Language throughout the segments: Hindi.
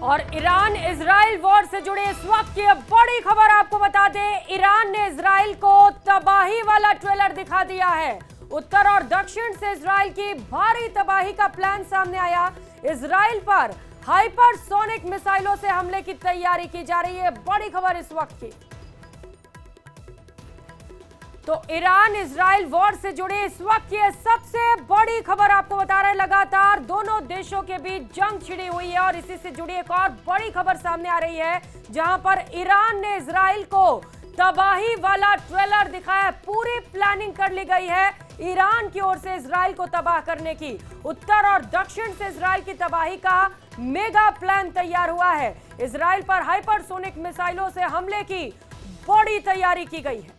और ईरान इजराइल वॉर से जुड़े इस वक्त की बड़ी खबर आपको बता दें, ईरान ने इजराइल को तबाही वाला ट्रेलर दिखा दिया है। उत्तर और दक्षिण से इजराइल की भारी तबाही का प्लान सामने आया। इजराइल पर हाइपरसोनिक मिसाइलों से हमले की तैयारी की जा रही है। बड़ी खबर इस वक्त की। तो ईरान इजराइल वॉर से जुड़े इस वक्त की सबसे बड़ी खबर आपको बता रहे हैं। लगातार दोनों देशों के बीच जंग छिड़ी हुई है और इसी से जुड़ी एक और बड़ी खबर सामने आ रही है, जहां पर ईरान ने इजराइल को तबाही वाला ट्रेलर दिखाया। पूरी प्लानिंग कर ली गई है ईरान की ओर से इजराइल को तबाह करने की। उत्तर और दक्षिण से इजराइल की तबाही का मेगा प्लान तैयार हुआ है। इजराइल पर हाइपरसोनिक मिसाइलों से हमले की बड़ी तैयारी की गई है।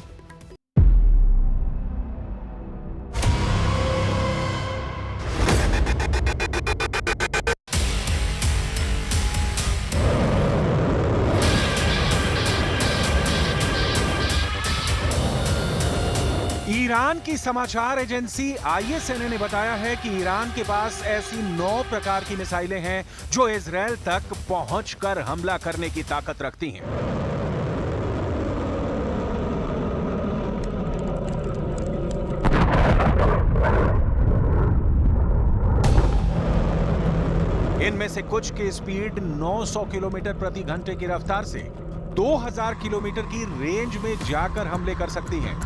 ईरान की समाचार एजेंसी ISNA ने बताया है कि ईरान के पास ऐसी 9 प्रकार की मिसाइलें हैं जो इजराइल तक पहुंचकर हमला करने की ताकत रखती हैं। इनमें से कुछ की स्पीड 900 किलोमीटर प्रति घंटे की रफ्तार से 2000 किलोमीटर की रेंज में जाकर हमले कर सकती हैं।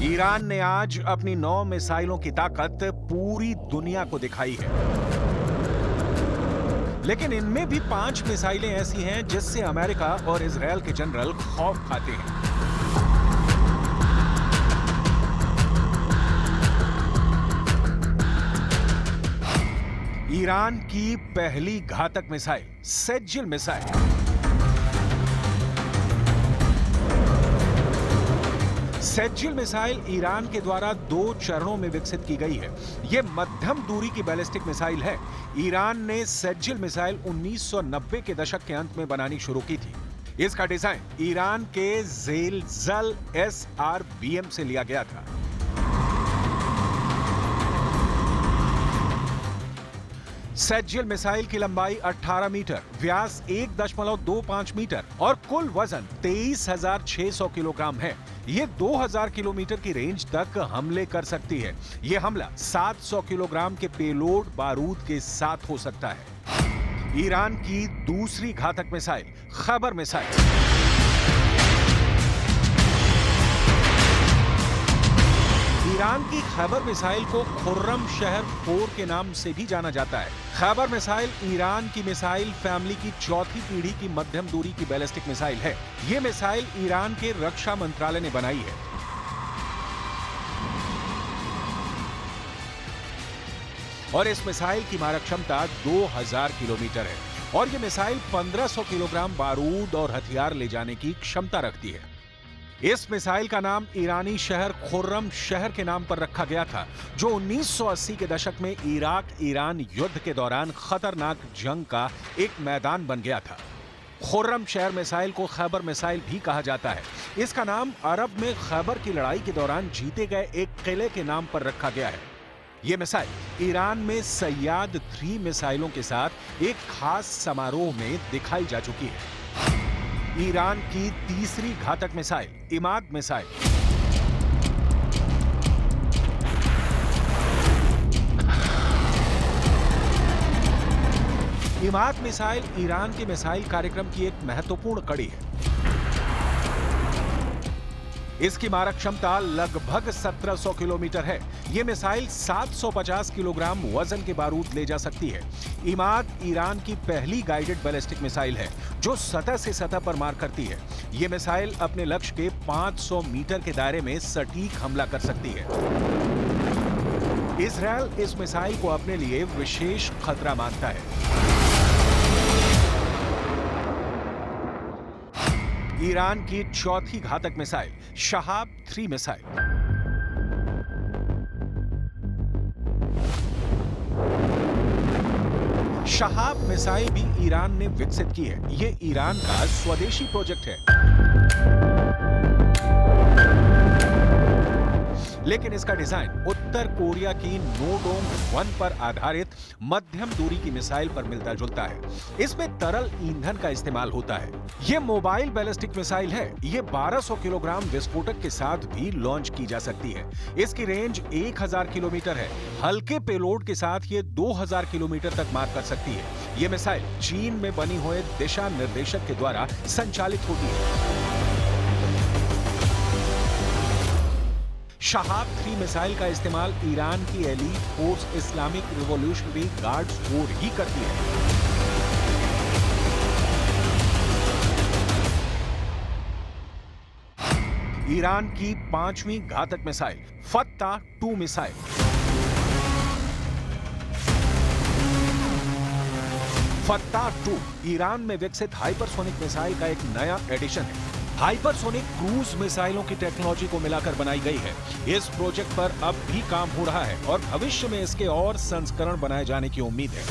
ईरान ने आज अपनी 9 मिसाइलों की ताकत पूरी दुनिया को दिखाई है, लेकिन इनमें भी 5 मिसाइलें ऐसी हैं जिससे अमेरिका और इजराइल के जनरल खौफ खाते हैं। ईरान की पहली घातक मिसाइल सेज्जिल मिसाइल। सेज्जिल मिसाइल ईरान के द्वारा 2 चरणों में विकसित की गई है। यह मध्यम दूरी की बैलिस्टिक मिसाइल है। ईरान ने सेज्जिल मिसाइल 1990 के दशक के अंत में बनानी शुरू की थी। इसका डिजाइन ईरान के ज़ेलज़ल SRBM से लिया गया था। सेज्जिल मिसाइल की लंबाई 18 मीटर, व्यास 1.25 मीटर और कुल वजन 23,600 किलोग्राम है। ये 2000 किलोमीटर की रेंज तक हमले कर सकती है। यह हमला 700 किलोग्राम के पेलोड बारूद के साथ हो सकता है। ईरान की दूसरी घातक मिसाइल खैबर मिसाइल। ईरान की खैबर मिसाइल को खुर्रम शहर 4 के नाम से भी जाना जाता है। खैबर मिसाइल ईरान की मिसाइल फैमिली की चौथी पीढ़ी की मध्यम दूरी की बैलिस्टिक मिसाइल है। यह मिसाइल ईरान के रक्षा मंत्रालय ने बनाई है। और इस मिसाइल की मारक क्षमता 2000 किलोमीटर है और यह मिसाइल 1500 किलोग्राम बारूद और हथियार ले जाने की क्षमता रखती है। इस मिसाइल का नाम ईरानी शहर खुर्रम शहर के नाम पर रखा गया था, जो 1980 के दशक में इराक ईरान युद्ध के दौरान खतरनाक जंग का एक मैदान बन गया था। खुर्रम शहर मिसाइल को खैबर मिसाइल भी कहा जाता है। इसका नाम अरब में खैबर की लड़ाई के दौरान जीते गए एक किले के नाम पर रखा गया है। यह मिसाइल ईरान में सैयाद 3 मिसाइलों के साथ एक खास समारोह में दिखाई जा चुकी है। ईरान की तीसरी घातक missile Imad missile. Imad missile Iran के मिसाइल कार्यक्रम की एक महत्वपूर्ण कड़ी है। इसकी मारक क्षमता लगभग 1700 किलोमीटर है। यह मिसाइल 750 किलोग्राम वजन के बारूद ले जा सकती है। इमाद ईरान की पहली गाइडेड बैलिस्टिक मिसाइल है जो सतह से सतह पर मार करती है। यह मिसाइल अपने लक्ष्य के 500 मीटर के दायरे में सटीक हमला कर सकती है। इजराइल इस मिसाइल को अपने लिए विशेष खतरा मानता है। ईरान की चौथी घातक missile Shahab 3 missile. Shahab missile भी ईरान ने विकसित की है। यह ईरान का स्वदेशी प्रोजेक्ट है। लेकिन इसका डिजाइन उत्तर कोरिया की नोडोंग 1 पर आधारित मध्यम दूरी की मिसाइल पर मिलता जुलता है। इसमें तरल ईंधन का इस्तेमाल होता है। यह मोबाइल बैलिस्टिक मिसाइल है। ये 1200 किलोग्राम विस्फोटक के साथ भी लॉन्च की जा सकती है। इसकी रेंज 1000 किलोमीटर है। हल्के पेलोड के साथ ये 2000 किलोमीटर तक मार कर सकती है। ये मिसाइल चीन में बनी हुए दिशा निर्देशक के द्वारा संचालित होती है। शहाब 3 मिसाइल का इस्तेमाल ईरान की elite force Islamic revolutionary guards corps ही करती है। ईरान की 5वीं घातक missile Fattah 2 missile. Fattah 2 Iran में विकसित हाइपरसोनिक मिसाइल का एक नया एडिशन है। हाइपरसोनिक क्रूज मिसाइलों की टेक्नोलॉजी को मिलाकर बनाई गई है। इस प्रोजेक्ट पर अब भी काम हो रहा है और भविष्य में इसके और संस्करण बनाए जाने की उम्मीद है।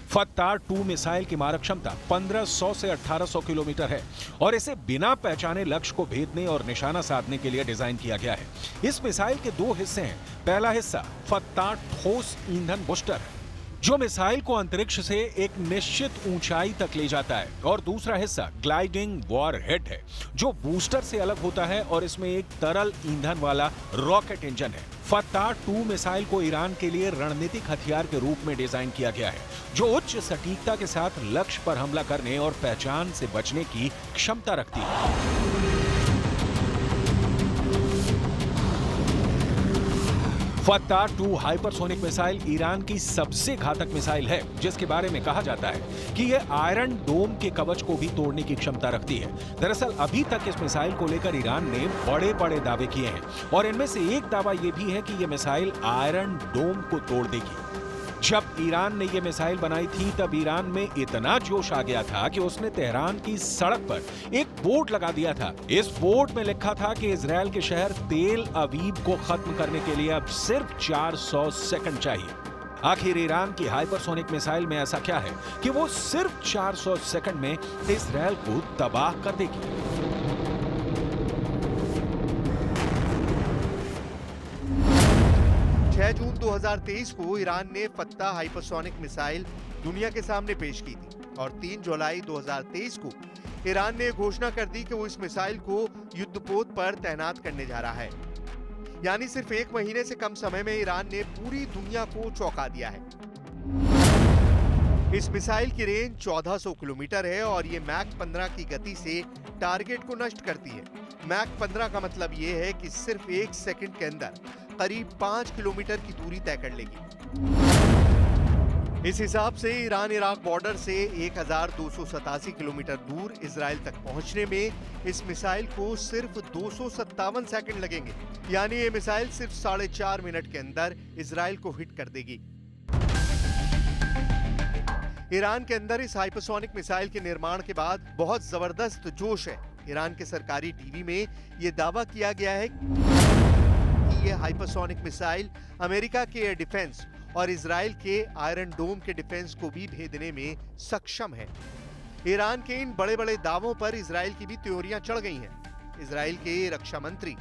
फत्ता 2 मिसाइल की मारक क्षमता 1500 से 1800 किलोमीटर है और इसे बिना पहचाने लक्ष्य को भेदने और निशाना साधने के लिए डिजाइन किया गया है। इस मिसाइल के 2 हिस्से हैं। पहला हिस्सा फत्ता ठोस ईंधन बूस्टर है, जो मिसाइल को अंतरिक्ष से एक निश्चित ऊंचाई तक ले जाता है, और दूसरा हिस्सा ग्लाइडिंग वॉरहेड है, जो बूस्टर से अलग होता है और इसमें एक तरल ईंधन वाला रॉकेट इंजन है। फत्ता 2 मिसाइल को ईरान के लिए रणनीतिक हथियार के रूप में डिजाइन किया गया है, जो उच्च सटीकता के साथ लक्ष्य पर हमला करने और पहचान से बचने की क्षमता रखती है। फत्ता 2 हाइपरसोनिक मिसाइल ईरान की सबसे घातक मिसाइल है, जिसके बारे में कहा जाता है कि यह आयरन डोम के कवच को भी तोड़ने की क्षमता रखती है। दरअसल अभी तक इस मिसाइल को लेकर ईरान ने बड़े-बड़े दावे किए हैं और इनमें से एक दावा यह भी है कि यह मिसाइल आयरन डोम को तोड़ देगी। जब ईरान ने यह मिसाइल बनाई थी तब ईरान में इतना जोश आ गया था कि उसने तेहरान की सड़क पर एक बोर्ड लगा दिया था। इस बोर्ड में लिखा था कि इजराइल के शहर तेल अवीव को खत्म करने के लिए अब सिर्फ 400 सेकंड चाहिए। आखिर ईरान की हाइपरसोनिक मिसाइल में ऐसा क्या है कि वो सिर्फ 400 सेकंड में इजराइल को तबाह कर देगी। 6 जून 2023 को ईरान ने फत्ता हाइपरसोनिक मिसाइल दुनिया के सामने पेश की थी और 3 जुलाई 2023 को ईरान ने घोषणा कर दी कि वो इस मिसाइल को युद्धपोत पर तैनात करने जा रहा है। यानी सिर्फ 1 महीने से कम समय में ईरान ने पूरी दुनिया को चौंका दिया है। इस मिसाइल की रेंज 1400 किलोमीटर है और ये मैक 15 की गति से टारगेट को नष्ट करती है। मैक 15 का मतलब ये है कि सिर्फ 1 सेकंड के अंदर करीब 5 किलोमीटर की दूरी तय कर लेगी। इस हिसाब से ईरान इराक बॉर्डर से 1287 किलोमीटर दूर इजराइल तक पहुंचने में इस मिसाइल को सिर्फ 257 सेकंड लगेंगे। यानी ये मिसाइल सिर्फ 4.5 मिनट के अंदर इजराइल को हिट कर देगी। ईरान के अंदर इस हाइपरसोनिक मिसाइल के निर्माण के बाद बहुत जबरदस्त जोश है। ईरान के सरकारी टीवी में यह दावा किया गया है कि यह हाइपरसोनिक मिसाइल अमेरिका के एयर डिफेंस और इजराइल के आयरन डोम के डिफेंस को भी भेदने में सक्षम है। ईरान के इन बड़े-बड़े दावों पर इजराइल की भी त्योरियां चढ़ गई हैं। इजराइल के रक्षा मंत्री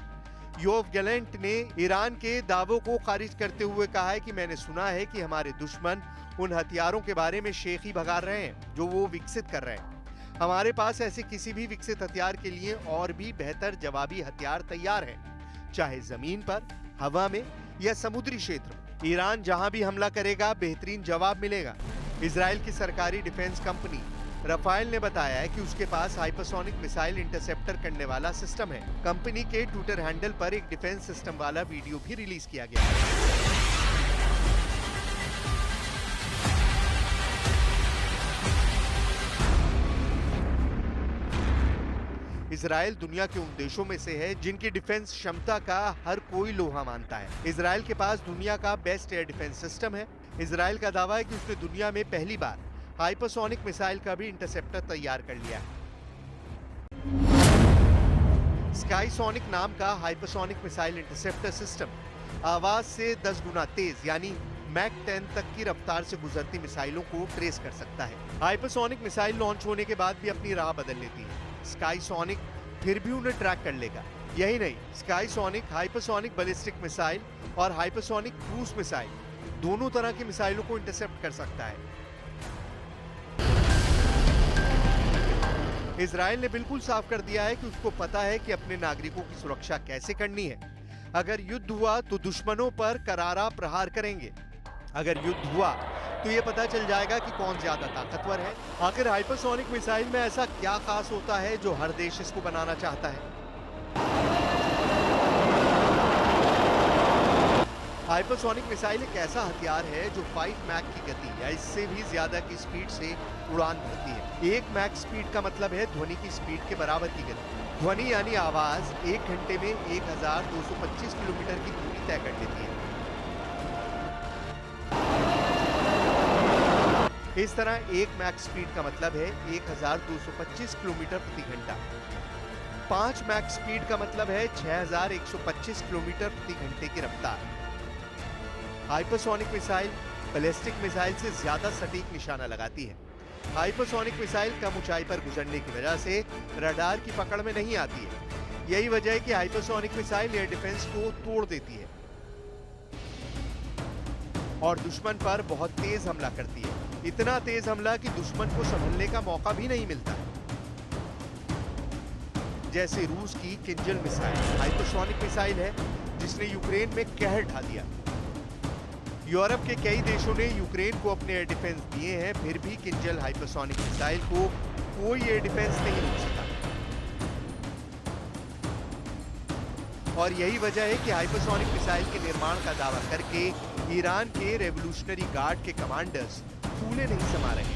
योव गैलेंट ने ईरान के दावों को खारिज करते हुए कहा है कि मैंने सुना है कि हमारे दुश्मन उन हथियारों के बारे में शेखी भगा रहे हैं जो वो विकसित कर रहे हैं। हमारे पास ऐसे किसी भी विकसित हथियार के लिए और भी बेहतर जवाबी हथियार तैयार हैं, चाहे जमीन पर, हवा में या समुद्री क्षेत्र। ईरान जहां भी हमला करेगा बेहतरीन जवाब मिलेगा। इजराइल की सरकारी डिफेंस कंपनी राफेल ने बताया है कि उसके पास हाइपरसोनिक मिसाइल इंटरसेप्टर करने वाला सिस्टम है। कंपनी के ट्विटर हैंडल पर एक डिफेंस सिस्टम वाला वीडियो भी रिलीज किया गया है। इजराइल दुनिया के उन देशों में से है जिनकी डिफेंस क्षमता का हर कोई लोहा मानता है। इजराइल के पास दुनिया का बेस्ट एयर डिफेंस सिस्टम है। इजराइल का दावा है कि उसने दुनिया में पहली बार हाइपरसोनिक मिसाइल का भी इंटरसेप्टर तैयार कर लिया है। स्काईसोनिक नाम का हाइपरसोनिक मिसाइल इंटरसेप्टर सिस्टम आवाज से 10 गुना तेज यानी मैक 10 तक की रफ्तार से गुजरती मिसाइलों को ट्रेस कर सकता है। हाइपरसोनिक मिसाइल लॉन्च होने के बाद भी अपनी राह बदल लेती है। स्काईसोनिक फिर भी उन्हें ट्रैक कर लेगा। यही नहीं, स्काईसोनिक, हाइपरसोनिक बैलिस्टिक मिसाइल और हाइपरसोनिक क्रूज मिसाइल दोनों तरह की मिसाइलों को इंटरसेप्ट कर सकता है। इजराइल ने बिल्कुल साफ कर दिया है कि उसको पता है कि अपने नागरिकों की सुरक्षा कैसे करनी है। अगर युद्ध हुआ तो दुश्मनों पर करारा प्रहार करेंगे। अगर युद्ध हुआ तो ये पता चल जाएगा कि कौन ज्यादा ताकतवर है। आखिर हाइपरसोनिक मिसाइल में ऐसा क्या खास होता है जो हर देश इसको बनाना चाहता है? हाइपरसोनिक मिसाइल एक ऐसा हथियार है जो 5 मैक की गति या इससे भी ज्यादा की स्पीड से उड़ान भरती है। 1 मैक स्पीड का मतलब है ध्वनि की स्पीड के बराबर की गति। ध्वनि यानी आवाज 1 घंटे में 1225 किलोमीटर की दूरी तय कर लेती है। इस तरह 1 मैक स्पीड का मतलब है 1225 किलोमीटर प्रति घंटा। 5 मैक स्पीड का मतलब है 6125 किलोमीटर प्रति घंटे की रफ्तार। हाइपरसोनिक मिसाइल बैलिस्टिक मिसाइल से ज्यादा सटीक निशाना लगाती है। हाइपरसोनिक मिसाइल कम ऊंचाई पर गुजरने की वजह से रडार की पकड़ में नहीं आती है। यही वजह है कि हाइपरसोनिक मिसाइल एयर डिफेंस को तोड़ देती है और दुश्मन पर बहुत तेज हमला करती है। इतना तेज हमला कि दुश्मन को संभलने का मौका भी नहीं मिलता। जैसे रूस की किंजल मिसाइल हाइपरसोनिक मिसाइल है जिसने यूक्रेन में कहर ढा दिया। यूरोप के कई देशों ने यूक्रेन को अपने एयर डिफेंस दिए हैं, फिर भी किंजल हाइपरसोनिक मिसाइल को कोई एयर डिफेंस नहीं रोक सका। और यही वजह है कि हाइपरसोनिक मिसाइल के निर्माण का दावा करके ईरान के रेवोल्यूशनरी गार्ड के कमांडर्स फूले नहीं समा रहे।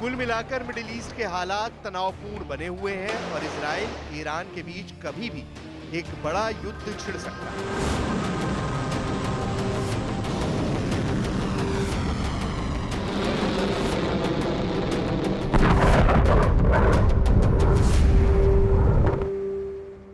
कुल मिलाकर मिडिल ईस्ट के हालात तनावपूर्ण बने हुए हैं और इजराइल ईरान के बीच कभी भी एक बड़ा युद्ध छिड़ सकता है।